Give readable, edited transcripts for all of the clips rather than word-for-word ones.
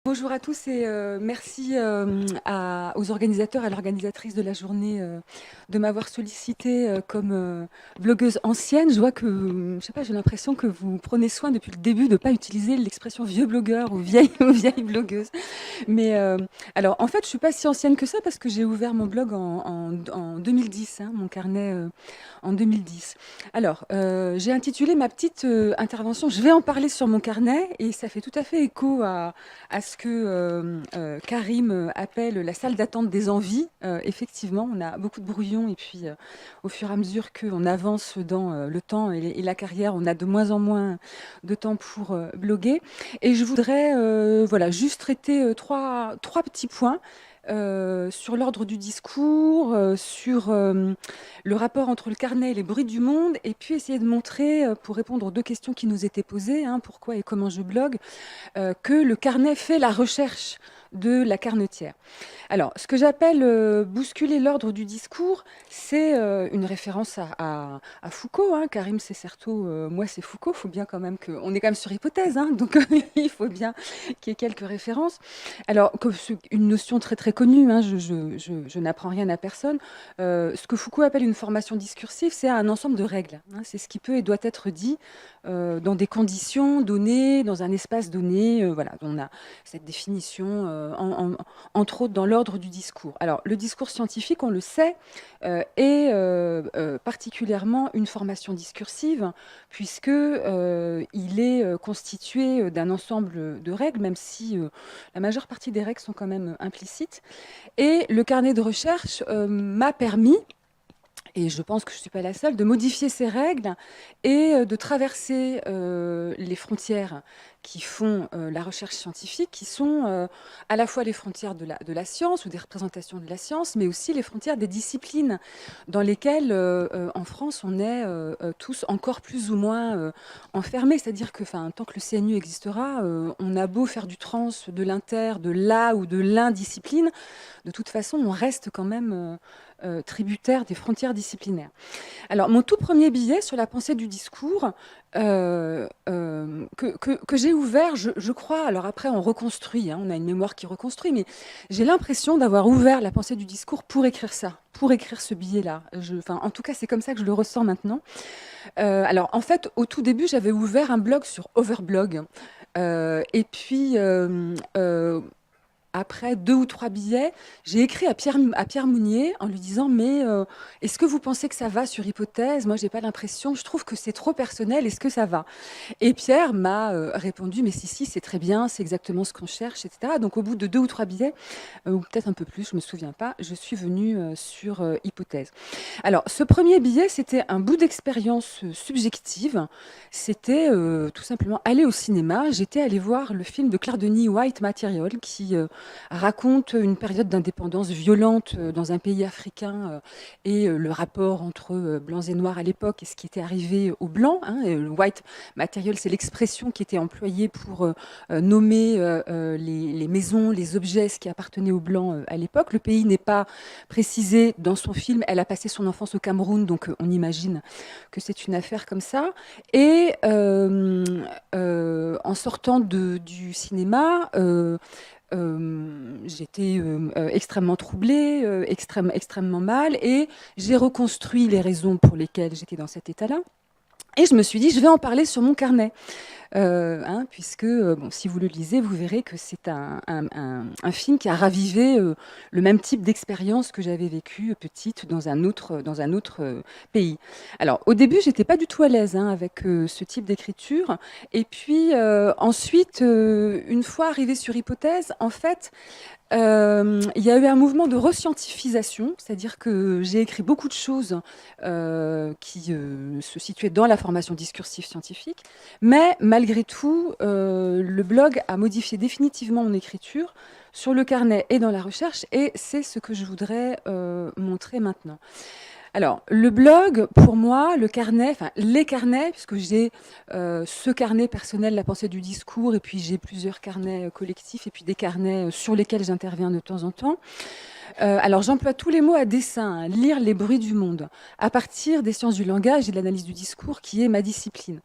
Bonjour à tous et merci aux organisateurs et à l'organisatrice de la journée de m'avoir sollicité comme blogueuse ancienne. Je vois que, je sais pas, j'ai l'impression que vous prenez soin depuis le début de ne pas utiliser l'expression vieux blogueur ou vieille, ou vieille blogueuse. Mais alors, en fait, je suis pas si ancienne que ça parce que j'ai ouvert mon blog en 2010, hein, mon carnet en 2010. Alors, j'ai intitulé ma petite intervention «Je vais en parler sur mon carnet» et ça fait tout à fait écho à ce que Karim appelle la salle d'attente des envies. Effectivement, on a beaucoup de brouillons et puis au fur et à mesure qu'on avance dans le temps et la carrière, on a de moins en moins de temps pour bloguer. Et je voudrais voilà, juste traiter trois petits points. Sur l'ordre du discours, sur le rapport entre le carnet et les bruits du monde, et puis essayer de montrer, pour répondre aux deux questions qui nous étaient posées, hein, pourquoi et comment je blogue, que le carnet fait la recherche de la carnetière. Alors, ce que j'appelle bousculer l'ordre du discours, c'est une référence à Foucault, hein. Karim, c'est Certeau, moi, c'est Foucault. Il faut bien quand même on est quand même sur hypothèse, hein, donc il faut bien qu'il y ait quelques références. Alors, c'est une notion très très connue, hein, je n'apprends rien à personne. Ce que Foucault appelle une formation discursive, c'est un ensemble de règles, hein. C'est ce qui peut et doit être dit dans des conditions données, dans un espace donné. Voilà, on a cette définition, entre autres, dans l'ordre du discours. Alors, le discours scientifique, on le sait, est particulièrement une formation discursive, puisque il est constitué d'un ensemble de règles, même si la majeure partie des règles sont quand même implicites. Et le carnet de recherche m'a permis, et je pense que je ne suis pas la seule, de modifier ces règles et de traverser les frontières qui font la recherche scientifique, qui sont à la fois les frontières de la science ou des représentations de la science, mais aussi les frontières des disciplines dans lesquelles, en France, on est tous encore plus ou moins enfermés. C'est-à-dire que tant que le CNU existera, on a beau faire du trans, de l'inter, de la ou de l'indiscipline, de toute façon, on reste quand même tributaire des frontières disciplinaires. Alors, mon tout premier billet sur la pensée du discours, que j'ai ouvert, je crois, alors après on reconstruit, hein, on a une mémoire qui reconstruit, mais j'ai l'impression d'avoir ouvert la pensée du discours pour écrire ça, pour écrire ce billet-là. En tout cas, c'est comme ça que je le ressens maintenant. Alors, en fait, au tout début, j'avais ouvert un blog sur Overblog. Et puis, après 2 ou 3 billets, j'ai écrit à Pierre Mounier en lui disant: «Mais est-ce que vous pensez que ça va sur Hypothèse? Moi, j'ai pas l'impression, je trouve que c'est trop personnel, est-ce que ça va?» Et Pierre m'a répondu: «Mais si, si, c'est très bien, c'est exactement ce qu'on cherche», et cetera. Donc au bout de 2 ou 3 billets, ou peut-être un peu plus, je me souviens pas, je suis venue sur Hypothèse. Alors, ce premier billet, c'était un bout d'expérience subjective. C'était tout simplement aller au cinéma. J'étais allée voir le film de Claire Denis, White Material, qui raconte une période d'indépendance violente dans un pays africain et le rapport entre blancs et noirs à l'époque et ce qui était arrivé aux blancs, hein. Et le white material, c'est l'expression qui était employée pour nommer les maisons, les objets, ce qui appartenait aux blancs à l'époque. Le pays n'est pas précisé dans son film. Elle a passé son enfance au Cameroun, donc on imagine que c'est une affaire comme ça. Et en sortant du cinéma, j'étais extrêmement troublée, extrêmement mal, et j'ai reconstruit les raisons pour lesquelles j'étais dans cet état-là. Et je me suis dit, je vais en parler sur mon carnet. Hein, puisque, bon, si vous le lisez, vous verrez que c'est un film qui a ravivé le même type d'expérience que j'avais vécue petite dans un autre pays. Alors, au début, j'étais pas du tout à l'aise, hein, avec ce type d'écriture. Et puis, ensuite, une fois arrivée sur Hypothèse, en fait, il y a eu un mouvement de rescientifisation, c'est-à-dire que j'ai écrit beaucoup de choses qui se situaient dans la formation discursive scientifique, mais malgré tout, le blog a modifié définitivement mon écriture sur le carnet et dans la recherche, et c'est ce que je voudrais montrer maintenant. Alors, le blog, pour moi, le carnet, enfin les carnets, puisque j'ai ce carnet personnel, la pensée du discours, et puis j'ai plusieurs carnets collectifs, et puis des carnets sur lesquels j'interviens de temps en temps. Alors, j'emploie tous les mots à dessein, hein, lire les bruits du monde, à partir des sciences du langage et de l'analyse du discours, qui est ma discipline.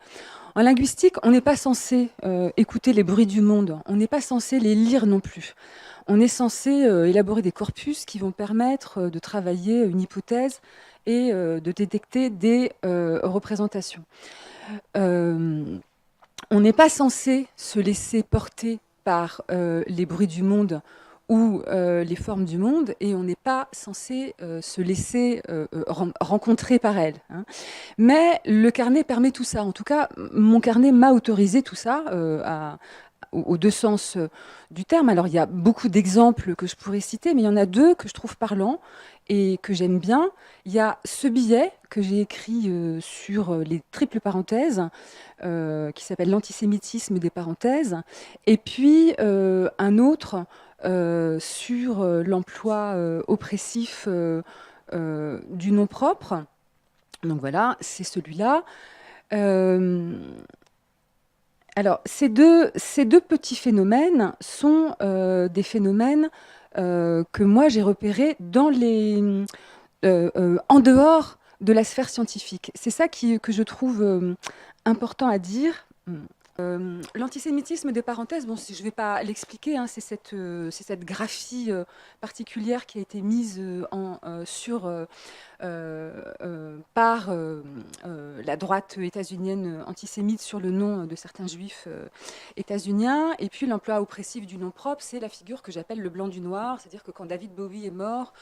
En linguistique, on n'est pas censé écouter les bruits du monde, on n'est pas censé les lire non plus. On est censé élaborer des corpus qui vont permettre de travailler une hypothèse et de détecter des représentations. On n'est pas censé se laisser porter par les bruits du monde ou les formes du monde, et on n'est pas censé se laisser rencontrer par elles, hein. Mais le carnet permet tout ça. En tout cas, mon carnet m'a autorisé tout ça aux deux sens du terme. Alors, il y a beaucoup d'exemples que je pourrais citer, mais il y en a deux que je trouve parlants et que j'aime bien. Il y a ce billet que j'ai écrit sur les triples parenthèses, qui s'appelle «L'antisémitisme des parenthèses», et puis un autre sur l'emploi oppressif du nom propre. Donc voilà, c'est celui-là. Alors, ces deux petits phénomènes sont des phénomènes que moi j'ai repérés en dehors de la sphère scientifique. C'est ça que je trouve important à dire. L'antisémitisme des parenthèses, bon, je ne vais pas l'expliquer, hein, c'est cette graphie particulière qui a été mise par la droite états-unienne antisémite sur le nom de certains juifs états-uniens. Et puis l'emploi oppressif du nom propre, c'est la figure que j'appelle le blanc du noir, c'est-à-dire que quand David Bowie est mort,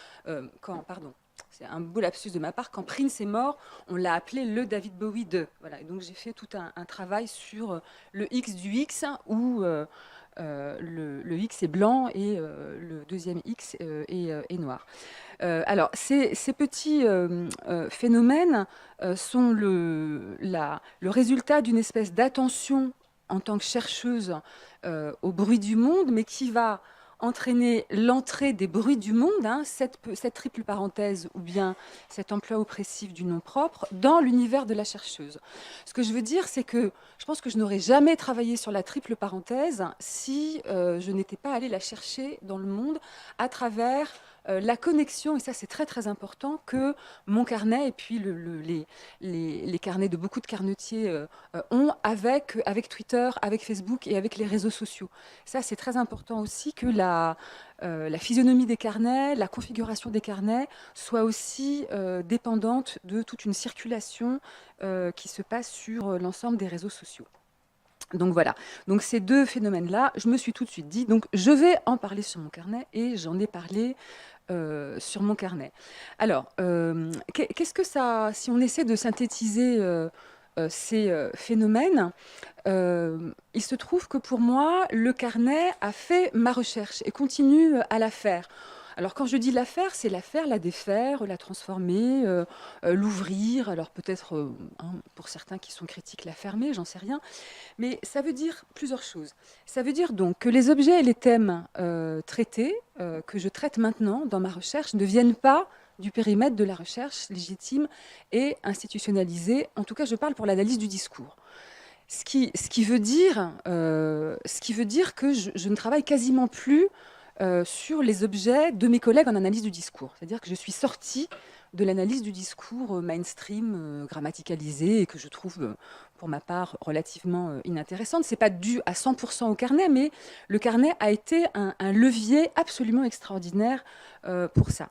c'est un beau lapsus de ma part, quand Prince est mort, on l'a appelé le David Bowie 2. Voilà, et donc j'ai fait tout un travail sur le X du X, où le X est blanc et le deuxième X est noir. Alors, ces petits phénomènes sont le résultat d'une espèce d'attention en tant que chercheuse au bruit du monde, mais qui va entraîner l'entrée des bruits du monde, hein, cette triple parenthèse ou bien cet emploi oppressif du nom propre, dans l'univers de la chercheuse. Ce que je veux dire, c'est que je pense que je n'aurais jamais travaillé sur la triple parenthèse si je n'étais pas allée la chercher dans le monde à travers la connexion, et ça c'est très très important, que mon carnet et puis les carnets de beaucoup de carnetiers ont avec Twitter, avec Facebook et avec les réseaux sociaux. Ça c'est très important aussi que la physionomie des carnets, la configuration des carnets soit aussi dépendante de toute une circulation qui se passe sur l'ensemble des réseaux sociaux. Donc voilà, donc ces deux phénomènes-là, je me suis tout de suite dit, donc je vais en parler sur mon carnet, et j'en ai parlé sur mon carnet. Alors, qu'est-ce que ça, si on essaie de synthétiser ces phénomènes, il se trouve que pour moi, le carnet a fait ma recherche et continue à la faire. Alors quand je dis la faire, c'est la faire, la défaire, la transformer, l'ouvrir. Alors peut-être, hein, pour certains qui sont critiques, la fermer, j'en sais rien. Mais ça veut dire plusieurs choses. Ça veut dire donc que les objets et les thèmes traités, que je traite maintenant dans ma recherche, ne viennent pas du périmètre de la recherche légitime et institutionnalisée. En tout cas, je parle pour l'analyse du discours. Ce qui veut dire que je ne travaille quasiment plus sur les objets de mes collègues en analyse du discours. C'est-à-dire que je suis sortie de l'analyse du discours mainstream, grammaticalisé, et que je trouve, pour ma part, relativement inintéressante. Ce n'est pas dû à 100% au carnet, mais le carnet a été un levier absolument extraordinaire pour ça.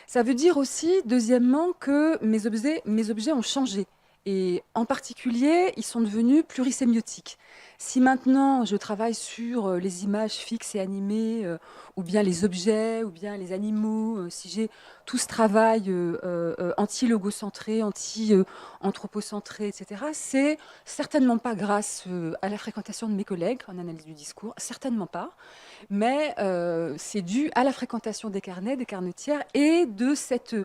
Ça veut dire aussi, deuxièmement, que mes objets ont changé. Et en particulier, ils sont devenus plurisémiotiques. Si maintenant je travaille sur les images fixes et animées, ou bien les objets, ou bien les animaux, si j'ai tout ce travail anti-logocentré, anti-anthropocentré, etc., c'est certainement pas grâce à la fréquentation de mes collègues en analyse du discours, certainement pas, mais c'est dû à la fréquentation des carnets, des carnetières, et de cette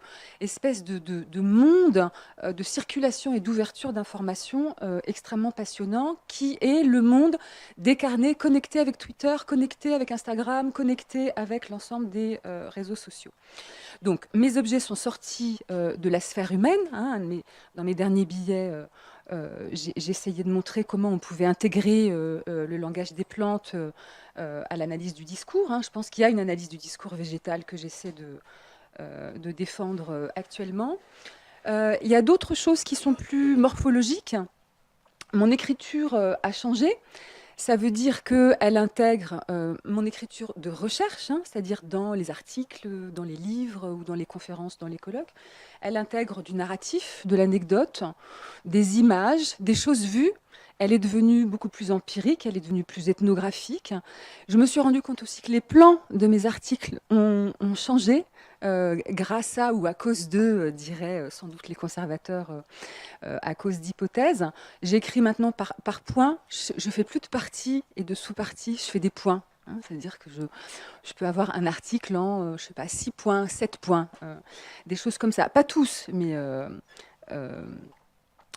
espèce de monde de circulation et d'ouverture d'informations extrêmement passionnant, qui est le monde, des carnets connectés avec Twitter, connectés avec Instagram, connectés avec l'ensemble des réseaux sociaux. Donc, mes objets sont sortis de la sphère humaine. Hein, dans mes derniers billets, j'ai essayé de montrer comment on pouvait intégrer le langage des plantes à l'analyse du discours. Hein. Je pense qu'il y a une analyse du discours végétal que j'essaie de défendre actuellement. Il y a d'autres choses qui sont plus morphologiques. Mon écriture a changé. Ça veut dire qu'elle intègre mon écriture de recherche, hein, c'est-à-dire dans les articles, dans les livres ou dans les conférences, dans les colloques. Elle intègre du narratif, de l'anecdote, des images, des choses vues. Elle est devenue beaucoup plus empirique, elle est devenue plus ethnographique. Je me suis rendu compte aussi que les plans de mes articles ont changé grâce à ou à cause d'eux, diraient sans doute les conservateurs, à cause d'hypothèses. J'écris maintenant par points. Je ne fais plus de parties et de sous-parties, je fais des points. Hein, c'est-à-dire que je peux avoir un article en, je sais pas, 6 points, 7 points, des choses comme ça. Pas tous, mais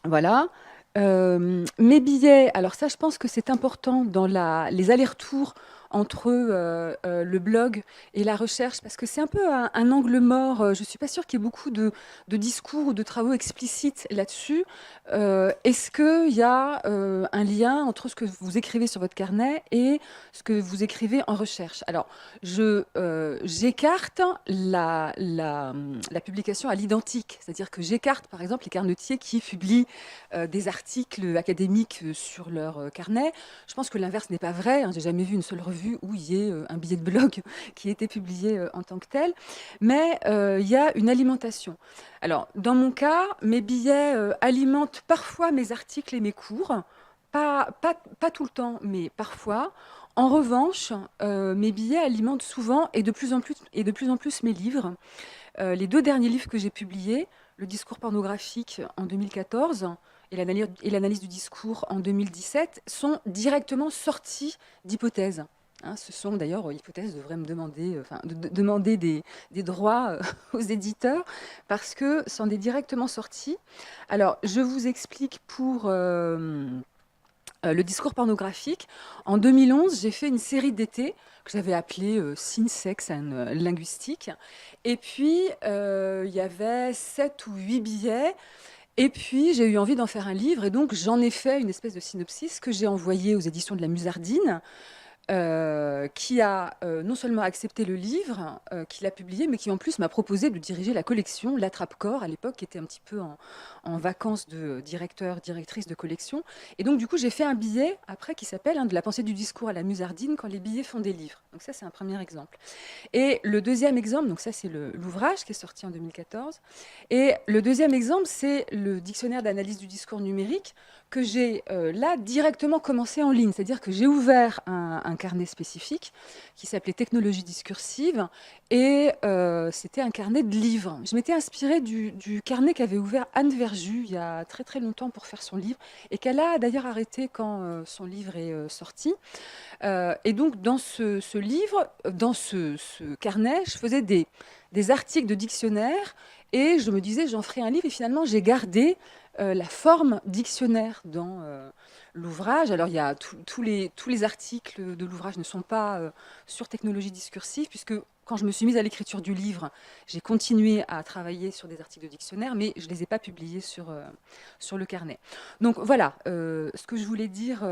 voilà. Mes billets, alors ça, je pense que c'est important dans les allers-retours entre le blog et la recherche, parce que c'est un peu un angle mort. Je ne suis pas sûre qu'il y ait beaucoup de discours ou de travaux explicites là-dessus. Est-ce qu'il y a un lien entre ce que vous écrivez sur votre carnet et ce que vous écrivez en recherche? Alors, j'écarte la publication à l'identique, c'est-à-dire que j'écarte, par exemple, les carnetiers qui publient des articles académiques sur leur carnet. Je pense que l'inverse n'est pas vrai. Hein. J'ai jamais vu une seule revue où il y ait un billet de blog qui ait été publié en tant que tel. Mais il y a une alimentation. Alors, dans mon cas, mes billets alimentent parfois mes articles et mes cours. Pas tout le temps, mais parfois. En revanche, mes billets alimentent souvent et de plus en plus mes livres. Les 2 derniers livres que j'ai publiés, Le discours pornographique en 2014 et l'analyse du discours en 2017, sont directement sortis d'hypothèses. Hein, ce sont d'ailleurs, hypothèses devraient me demander, demander des droits aux éditeurs, parce que c'en est directement sorti. Alors, je vous explique pour le discours pornographique. En 2011, j'ai fait une série d'été que j'avais appelée Sin, Sex and Linguistique. Et puis, il y avait 7 ou 8 billets. Et puis, j'ai eu envie d'en faire un livre. Et donc, j'en ai fait une espèce de synopsis que j'ai envoyé aux éditions de la Musardine, qui a non seulement accepté le livre, qu'il a publié, mais qui en plus m'a proposé de diriger la collection L'Attrape-Corps, à l'époque, qui était un petit peu en vacances de directrice de collection. Et donc, du coup, j'ai fait un billet, après, qui s'appelle De la pensée du discours à la Musardine, quand les billets font des livres. Donc ça, c'est un premier exemple. Et le deuxième exemple, donc ça, c'est l'ouvrage qui est sorti en 2014. Et le deuxième exemple, c'est le dictionnaire d'analyse du discours numérique, que j'ai là directement commencé en ligne. C'est-à-dire que j'ai ouvert un carnet spécifique qui s'appelait Technologie discursive, et c'était un carnet de livres. Je m'étais inspirée du carnet qu'avait ouvert Anne Verjus il y a très très longtemps pour faire son livre, et qu'elle a d'ailleurs arrêté quand son livre est sorti. Et donc dans ce livre, dans ce carnet, je faisais des articles de dictionnaire, et je me disais j'en ferai un livre, et finalement j'ai gardé la forme dictionnaire dans l'ouvrage. Alors, il y a tous les articles de l'ouvrage ne sont pas sur technologie discursive, puisque quand je me suis mise à l'écriture du livre, j'ai continué à travailler sur des articles de dictionnaire, mais je ne les ai pas publiés sur le carnet. Donc voilà ce que je voulais dire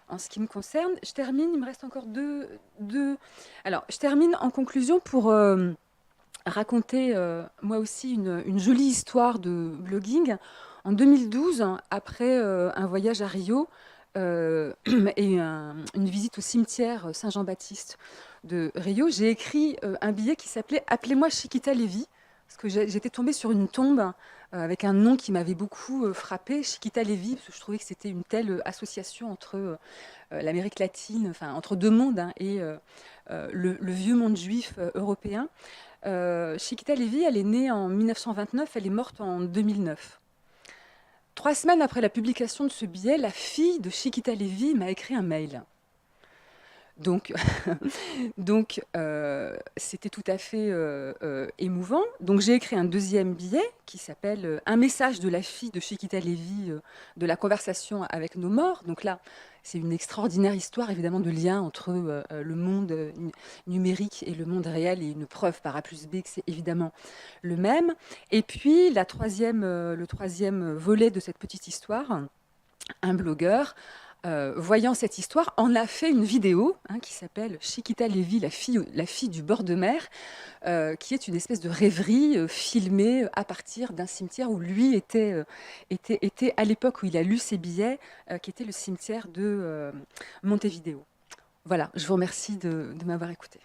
en ce qui me concerne. Je termine, il me reste encore deux. Alors, je termine en conclusion pour raconter moi aussi une jolie histoire de blogging. En 2012, après un voyage à Rio et une visite au cimetière Saint-Jean-Baptiste de Rio, j'ai écrit un billet qui s'appelait Appelez-moi Chiquita Lévy, parce que j'étais tombée sur une tombe avec un nom qui m'avait beaucoup frappée, Chiquita Lévy, parce que je trouvais que c'était une telle association entre l'Amérique latine, enfin entre 2 mondes, hein, et le vieux monde juif européen. Chiquita Lévy, elle est née en 1929, elle est morte en 2009. 3 semaines après la publication de ce billet, la fille de Chiquita Lévy m'a écrit un mail. Donc, c'était tout à fait émouvant. Donc, j'ai écrit un deuxième billet qui s'appelle Un message de la fille de Chiquita Lévy, de la conversation avec nos morts. Donc là, c'est une extraordinaire histoire, évidemment, de lien entre le monde numérique et le monde réel, et une preuve par A plus B que c'est évidemment le même. Et puis, le troisième volet de cette petite histoire, un blogueur, voyant cette histoire, en a fait une vidéo qui s'appelle Chiquita Lévy, la fille du bord de mer, qui est une espèce de rêverie filmée à partir d'un cimetière où lui était à l'époque où il a lu ses billets, qui était le cimetière de Montevideo. Voilà, je vous remercie de m'avoir écouté.